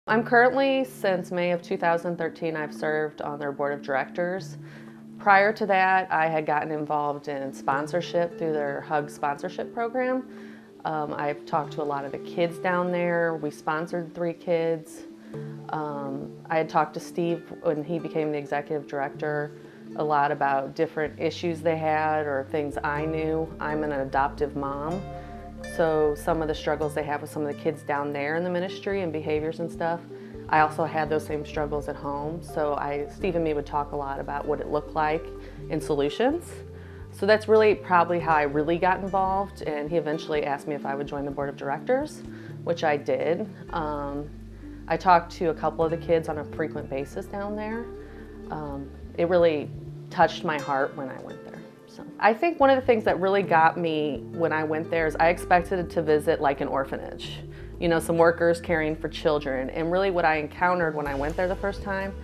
I'm currently, since May of 2013, I've served on their board of directors. Prior to that, I had gotten involved in sponsorship through their Hug sponsorship program. I've talked to a lot of the kids down there. We sponsored 3 kids. I had talked to Steve when he became the executive director a lot about different issues they had or things I knew. I'm an adoptive mom, so some of the struggles they have with some of the kids down there in the ministry and behaviors and stuff, I also had those same struggles at home. So Steve and me would talk a lot about what it looked like in solutions. So that's really probably how I really got involved, and he eventually asked me if I would join the board of directors, which I did. I talked to a couple of the kids on a frequent basis down there. It really touched my heart when I went there. So I think one of the things that really got me when I went there is I expected to visit like an orphanage, you know, some workers caring for children. And really what I encountered when I went there the first time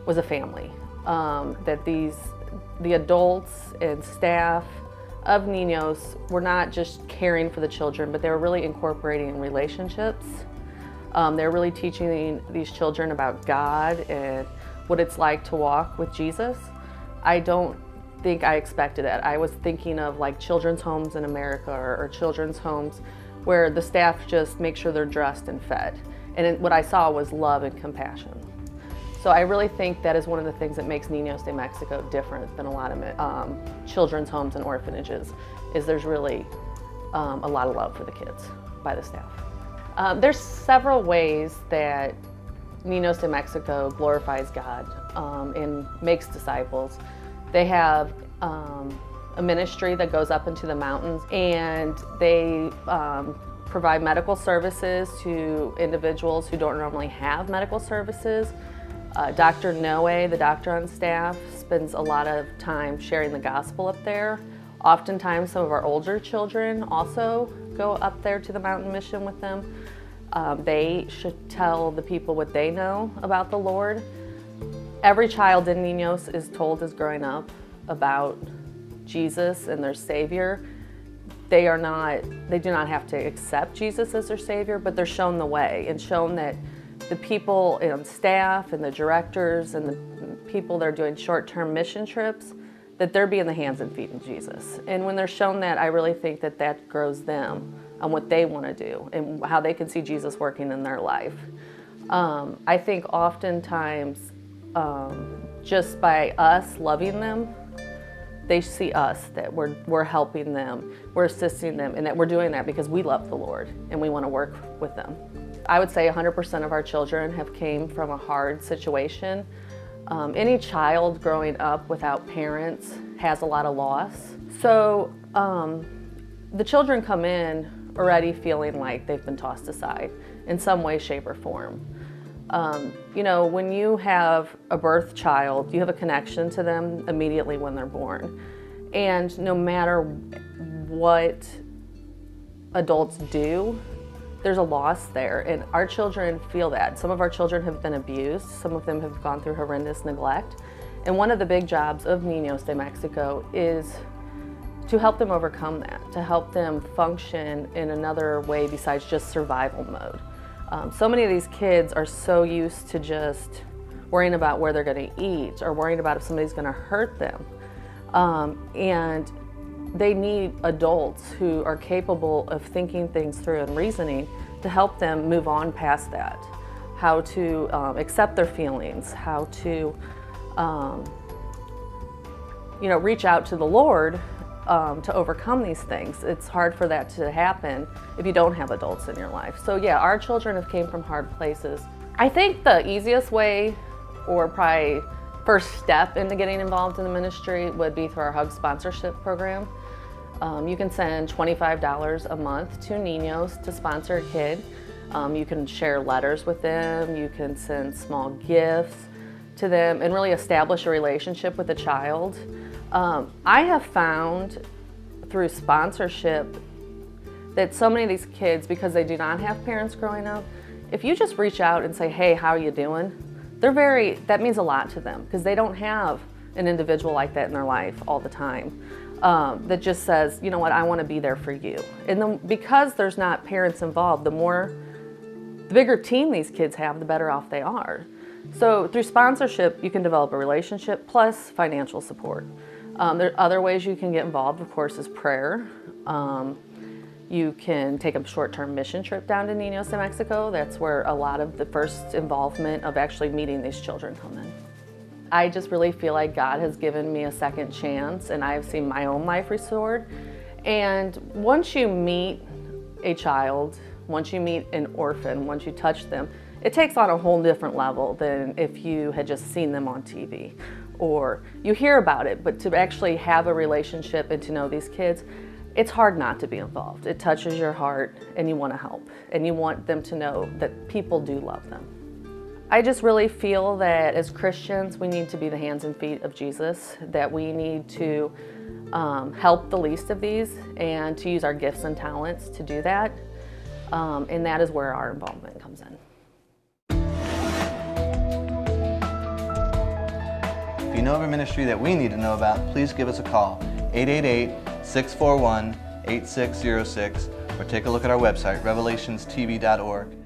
was a family. That the adults and staff of Ninos were not just caring for the children, but they were really incorporating relationships. They're really teaching these children about God and what it's like to walk with Jesus. I don't think I expected that. I was thinking of like children's homes in America or children's homes where the staff just make sure they're dressed and fed. And what I saw was love and compassion. So I really think that is one of the things that makes Ninos de Mexico different than a lot of children's homes and orphanages, is there's really a lot of love for the kids by the staff. There's several ways that Ninos de Mexico glorifies God and makes disciples. They have a ministry that goes up into the mountains, and they provide medical services to individuals who don't normally have medical services. Dr. Noe, the doctor on staff, spends a lot of time sharing the gospel up there. Oftentimes some of our older children also go up there to the mountain mission with them. They should tell the people what they know about the Lord. Every child in Ninos is told as growing up about Jesus and their Savior. They do not have to accept Jesus as their Savior, but they're shown the way and shown that the people on staff and the directors and the people that are doing short-term mission trips, that they're being the hands and feet of Jesus. And when they're shown that, I really think that that grows them on what they want to do and how they can see Jesus working in their life. I think oftentimes just by us loving them, they see us, that we're helping them, we're assisting them, and that we're doing that because we love the Lord and we want to work with them. I would say 100% of our children have came from a hard situation. Any child growing up without parents has a lot of loss. So the children come in already feeling like they've been tossed aside in some way, shape, or form. You know, when you have a birth child, you have a connection to them immediately when they're born. And no matter what adults do, there's a loss there, and our children feel that. Some of our children have been abused, some of them have gone through horrendous neglect. And one of the big jobs of Ninos de Mexico is to help them overcome that, to help them function in another way besides just survival mode. So many of these kids are so used to just worrying about where they're going to eat or worrying about if somebody's going to hurt them. And they need adults who are capable of thinking things through and reasoning to help them move on past that. How to accept their feelings, how to reach out to the Lord to overcome these things. It's hard for that to happen if you don't have adults in your life. So yeah, our children have came from hard places. I think the easiest way, or probably first step into getting involved in the ministry, would be through our Hug sponsorship program. You can send $25 a month to Ninos to sponsor a kid. You can share letters with them, you can send small gifts to them and really establish a relationship with the child. I have found through sponsorship that so many of these kids, because they do not have parents growing up, if you just reach out and say, hey, how are you doing? That means a lot to them, because they don't have an individual like that in their life all the time. That just says, you know what, I want to be there for you. And then because there's not parents involved, the more the bigger team these kids have, the better off they are. So through sponsorship, you can develop a relationship plus financial support. There are other ways you can get involved, of course, is prayer. You can take a short-term mission trip down to Ninos in Mexico. That's where a lot of the first involvement of actually meeting these children come in. I just really feel like God has given me a second chance, and I've seen my own life restored. And once you meet a child, once you meet an orphan, once you touch them, it takes on a whole different level than if you had just seen them on TV or you hear about it. But to actually have a relationship and to know these kids, it's hard not to be involved. It touches your heart and you want to help and you want them to know that people do love them. I just really feel that as Christians, we need to be the hands and feet of Jesus, that we need to help the least of these and to use our gifts and talents to do that. And that is where our involvement comes in. If you know of a ministry that we need to know about, please give us a call, 888-641-8606, or take a look at our website, revelationstv.org.